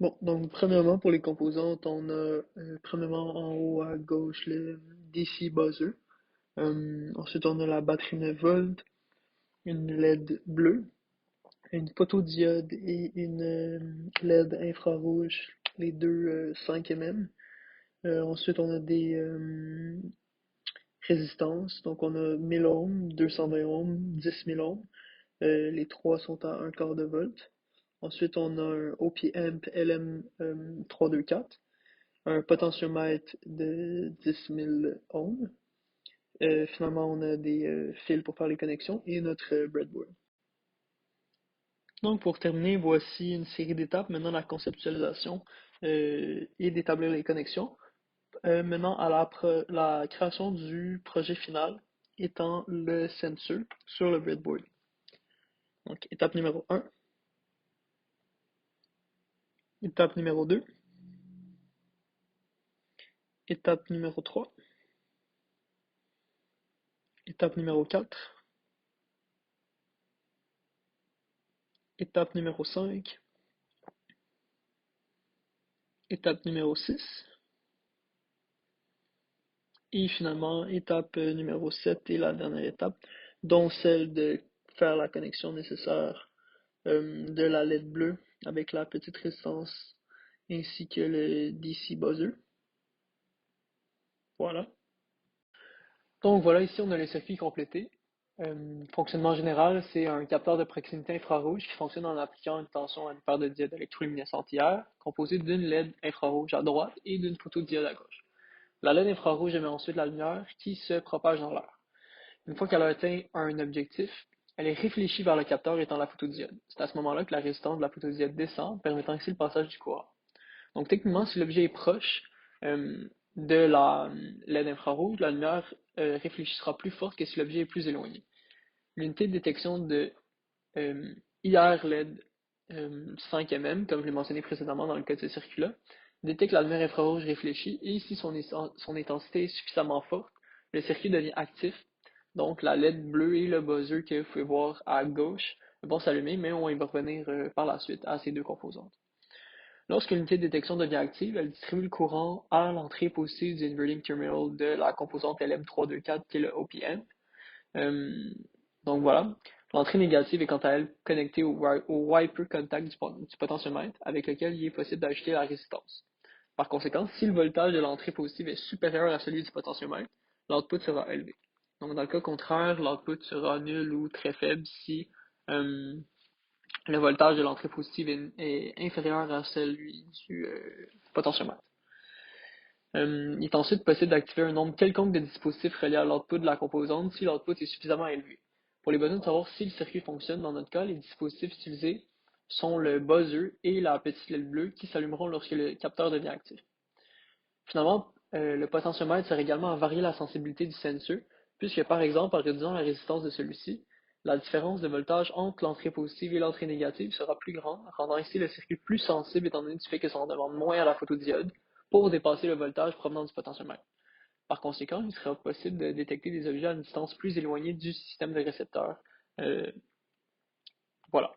Bon, donc premièrement pour les composantes, on a premièrement en haut à gauche le DC buzzer. Ensuite on a la batterie 9 volts, une LED bleue, une photodiode et une LED infrarouge, les deux 5 mm. Ensuite on a des résistances, donc on a 1000 ohms, 220 ohms, 10 000 ohms. Les trois sont à un quart de volt. Ensuite on a un OP-Amp LM324, un potentiomètre de 10 000 ohms. Finalement, on a des fils pour faire les connexions et notre breadboard. Donc, pour terminer, voici une série d'étapes maintenant la conceptualisation et d'établir les connexions. Maintenant, à la création du projet final étant le sensor sur le breadboard. Donc, étape numéro 1, étape numéro 2, étape numéro 3, étape numéro 4, étape numéro 5, étape numéro 6, et finalement, étape numéro 7 est la dernière étape, dont celle de faire la connexion nécessaire de la LED bleue avec la petite résistance ainsi que le DC buzzer. Voilà. Donc voilà, ici on a le circuit complété. Fonctionnement général, c'est un capteur de proximité infrarouge qui fonctionne en appliquant une tension à une paire de diodes électroluminescentes hier, composée d'une LED infrarouge à droite et d'une photodiode à gauche. La LED infrarouge émet ensuite la lumière qui se propage dans l'air. Une fois qu'elle a atteint un objectif, elle est réfléchie vers le capteur étant la photodiode. C'est à ce moment-là que la résistance de la photodiode descend, permettant ainsi le passage du courant. Donc techniquement, si l'objet est proche de la LED infrarouge, la lumière réfléchissera plus forte que si l'objet est plus éloigné. L'unité de détection de IR LED 5 mm, comme je l'ai mentionné précédemment dans le cas de ce circuit-là, détecte la lumière infrarouge réfléchie et si son intensité est suffisamment forte, le circuit devient actif. Donc la LED bleue et le buzzer que vous pouvez voir à gauche vont s'allumer, mais on va revenir par la suite à ces deux composantes. Lorsque l'unité de détection devient active, elle distribue le courant à l'entrée positive du inverting terminal de la composante LM324 qui est le OPM. Euh, donc voilà. L'entrée négative est quant à elle connectée au wiper contact du potentiomètre avec lequel il est possible d'ajouter la résistance. Par conséquent, si le voltage de l'entrée positive est supérieur à celui du potentiomètre, l'output sera élevé. Donc dans le cas contraire, l'output sera nul ou très faible si le voltage de l'entrée positive est inférieur à celui du potentiomètre. Il est ensuite possible d'activer un nombre quelconque de dispositifs reliés à l'output de la composante si l'output est suffisamment élevé. Pour les besoins de savoir si le circuit fonctionne, dans notre cas, les dispositifs utilisés sont le buzzer et la petite LED bleue qui s'allumeront lorsque le capteur devient actif. Finalement, le potentiomètre sert également à varier la sensibilité du sensor, puisque par exemple, en réduisant la résistance de celui-ci, la différence de voltage entre l'entrée positive et l'entrée négative sera plus grande, rendant ainsi le circuit plus sensible étant donné du fait que ça en demande moins à la photodiode pour dépasser le voltage provenant du potentiomètre. Par conséquent, il sera possible de détecter des objets à une distance plus éloignée du système de récepteur. Euh, voilà.